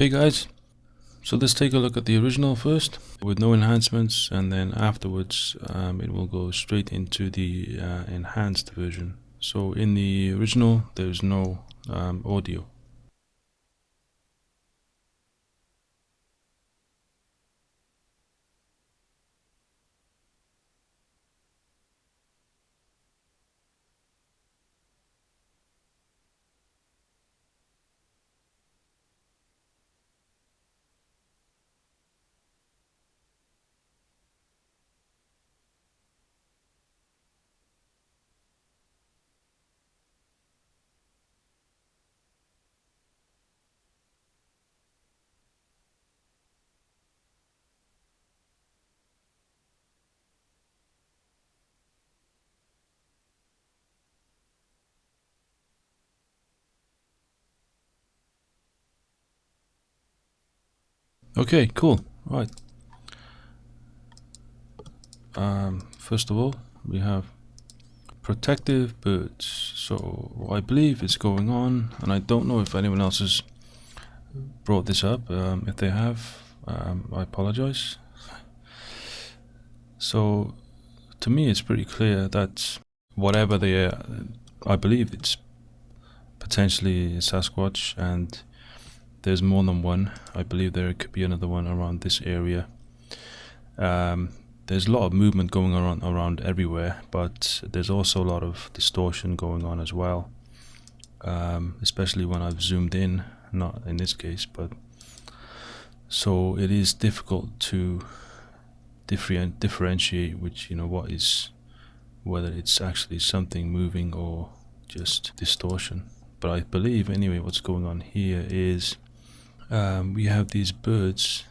Hey guys, so let's take a look at the original first with no enhancements, and then afterwards it will go straight into the enhanced version. So in the original there's no audio. Okay, cool. Right. First of all, we have protective birds. So I believe it's going on, and I don't know if anyone else has brought this up. If they have, I apologize. So to me it's pretty clear that whatever they are, I believe it's potentially a Sasquatch, and there's more than one. I believe there could be another one around this area. There's a lot of movement going around everywhere, but there's also a lot of distortion going on as well, especially when I've zoomed in, not in this case, but so it is difficult to differentiate which, what is, whether it's actually something moving or just distortion. But I believe anyway what's going on here is we have these birds.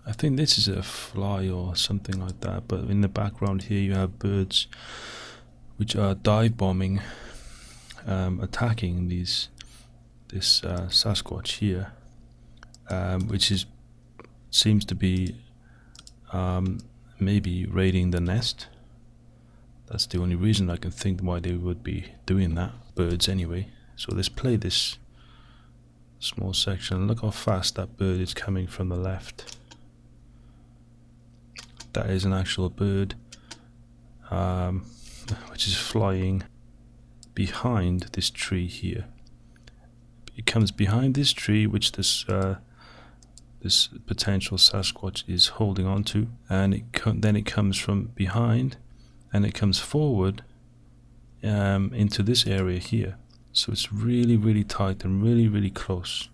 I think this is a fly or something like that, but in the background here you have birds which are dive bombing, attacking this Sasquatch here, which seems to be maybe raiding the nest. That's the only reason I can think why they would be doing that, birds anyway. So let's play this small section. Look how fast that bird is coming from the left. That is an actual bird, which is flying behind this tree here. It comes behind this tree, which this potential Sasquatch is holding on to, and then it comes from behind, and it comes forward into this area here. So it's really, really tight and really, really close.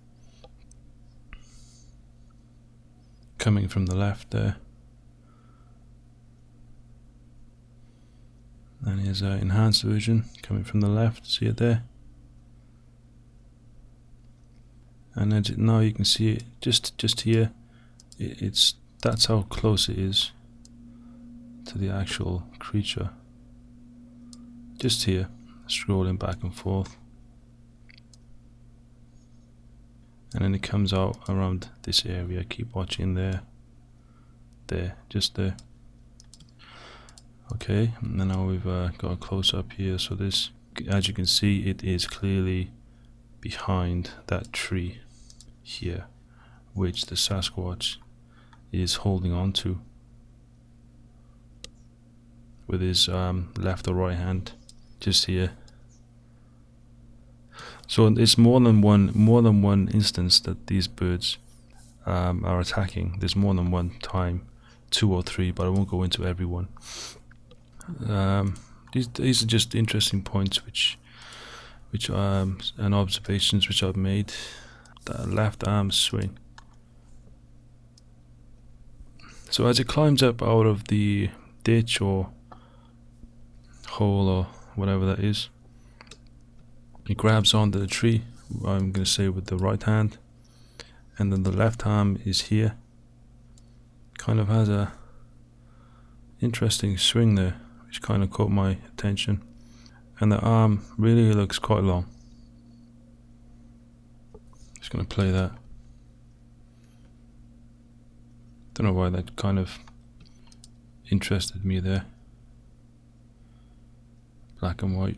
Coming from the left there. And here's an enhanced version coming from the left. See it there? And now you can see it just here. That's how close it is to the actual creature. Just here, scrolling back and forth. And then it comes out around this area. Keep watching there, just there. Okay, and then now we've got a close up here. So this, as you can see, it is clearly behind that tree here, which the Sasquatch is holding on to with his left or right hand, just here. So it's more than one instance that these birds are attacking. There's more than one time, 2 or 3, but I won't go into every one. These are just interesting points which and observations which I've made. That left arm swing. So as it climbs up out of the ditch or hole or whatever that is, it grabs onto the tree, I'm going to say with the right hand, and then the left arm is here. Kind of has a interesting swing there, which kind of caught my attention, and the arm really looks quite long. Just going to play that. Don't know why that kind of interested me there. Black and white.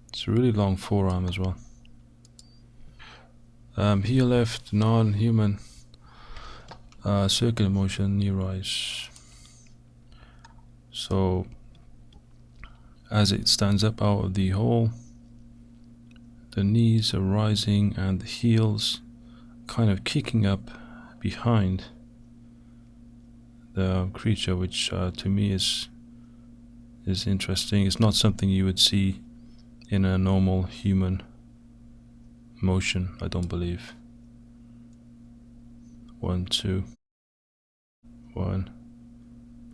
It's a really long forearm as well. Heel left, non-human, circular motion, knee rise. So as it stands up out of the hole, the knees are rising and the heels kind of kicking up behind the creature, which to me is interesting. It's not something you would see in a normal human motion, I don't believe. 1, 2, 1,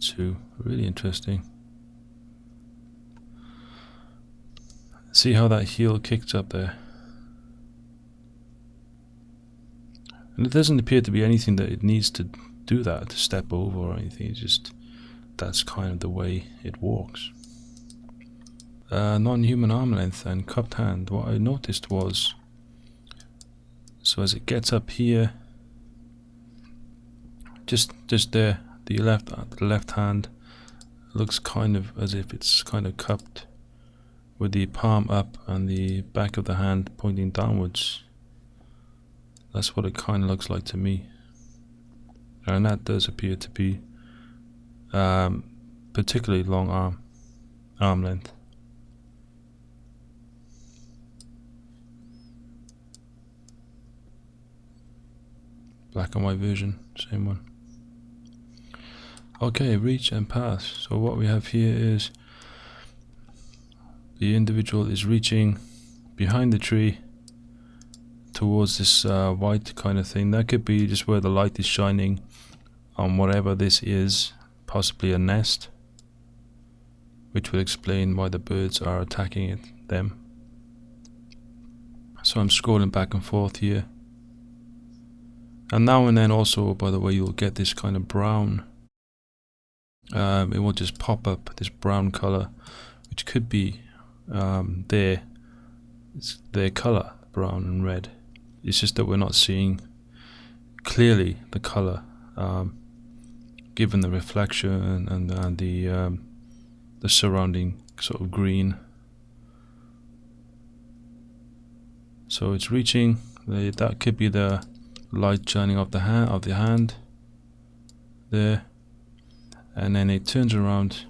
2. Really interesting. See how that heel kicks up there. And it doesn't appear to be anything that it needs to do that, to step over or anything. It's just, that's kind of the way it walks. Non-human arm length and cupped hand. What I noticed was, so as it gets up here, just there, the left hand looks kind of as if it's kind of cupped, with the palm up and the back of the hand pointing downwards. That's what it kind of looks like to me, and that does appear to be particularly long arm length. Black and white version, same one. Okay, reach and pass. So what we have here is the individual is reaching behind the tree towards this white kind of thing. That could be just where the light is shining on whatever this is, possibly a nest, which will explain why the birds are attacking them. So I'm scrolling back and forth here, and now and then also, by the way, you'll get this kind of brown. It will just pop up, this brown color, which could be it's their color, brown and red. It's just that we're not seeing clearly the color, given the reflection and the surrounding sort of green. So it's reaching. That could be the light shining off the hand there, and then it turns around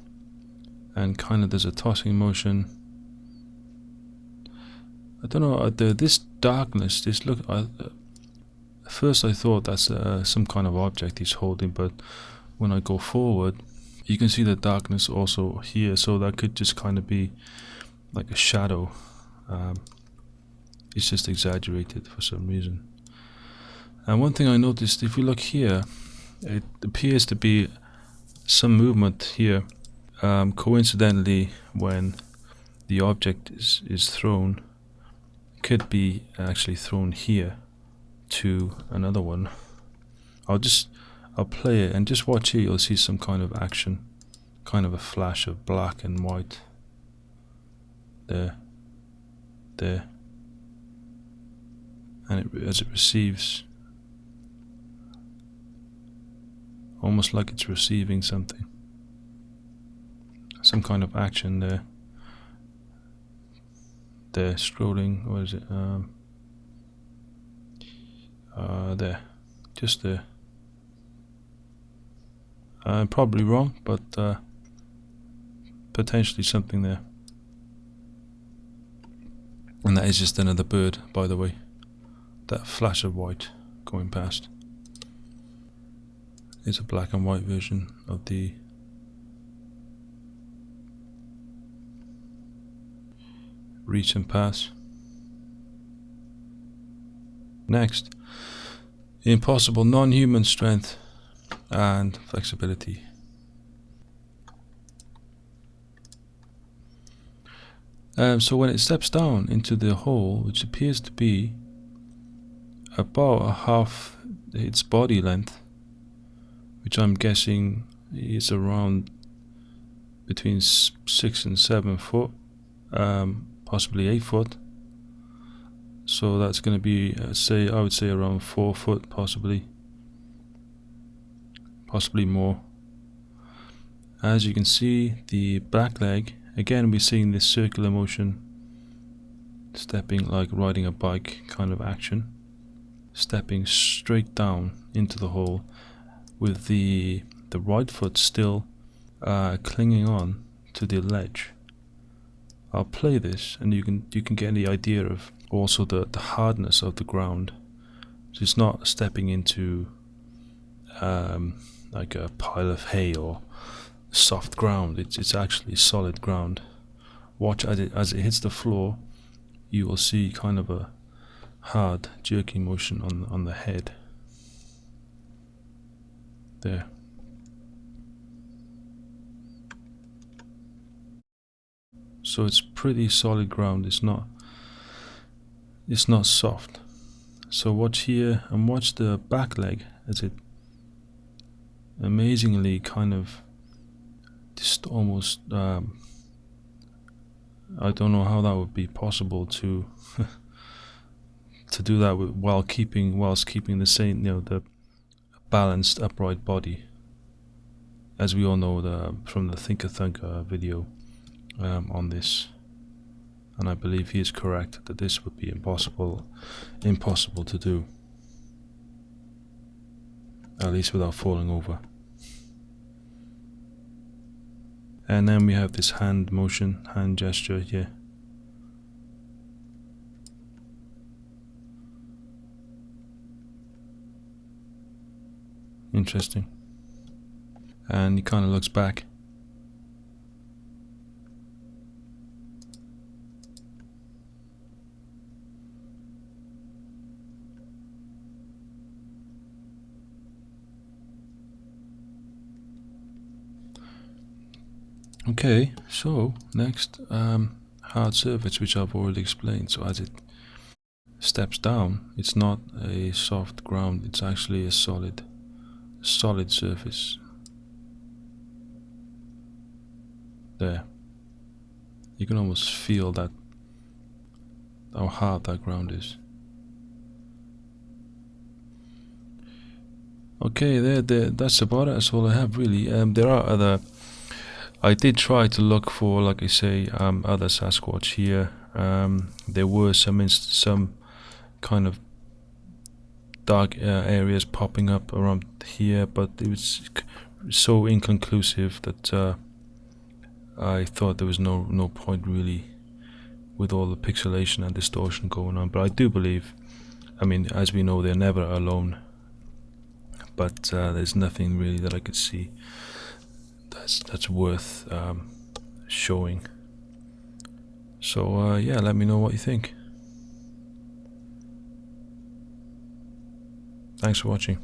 and kind of there's a tossing motion. I don't know, this darkness, this look, at first I thought that's some kind of object he's holding, but when I go forward you can see the darkness also here, so that could just kind of be like a shadow. It's just exaggerated for some reason. And one thing I noticed, if we look here, it appears to be some movement here. Coincidentally, when the object is thrown, could be actually thrown here to another one. I'll play it and just watch here. You'll see some kind of action, kind of a flash of black and white there, and as it receives, almost like it's receiving something, some kind of action there. They're scrolling, what is it, there, just there. I'm probably wrong, but potentially something there. And that is just another bird, by the way. That flash of white going past is a black and white version of the reach and pass. Next, impossible non-human strength and flexibility. So when it steps down into the hole, which appears to be about a half its body length, which I'm guessing is around between 6 and 7 foot, possibly 8 foot. So that's going to be, I would say around 4 foot, possibly more. As you can see, the back leg, again we're seeing this circular motion, stepping like riding a bike kind of action. stepping straight down into the hole with the right foot still clinging on to the ledge. I'll play this and you can get the idea of also the hardness of the ground. So it's not stepping into like a pile of hay or soft ground. It's actually solid ground. Watch as it hits the floor. You will see kind of a hard jerking motion on the head. There. So it's pretty solid ground. It's not soft. So watch here and watch the back leg as it amazingly kind of just almost I don't know how that would be possible to to do that whilst keeping the same, the balanced upright body, as we all know from the Thinker Thunker video on this. And I believe he is correct that this would be impossible to do, at least without falling over. And then we have this hand motion, hand gesture here. Interesting. And he kind of looks back. Okay, so next, hard surface, which I've already explained. So as it steps down, it's not a soft ground, it's actually a solid surface. There. You can almost feel that, how hard that ground is. Okay, that's about it. That's all I have, really. There are other. I did try to look for, like I say, other Sasquatch here. There were some kind of dark areas popping up around here, but it was so inconclusive that I thought there was no point really, with all the pixelation and distortion going on. But I do believe, I mean, as we know, they're never alone. But there's nothing really that I could see that's worth showing. So yeah, let me know what you think. Thanks for watching.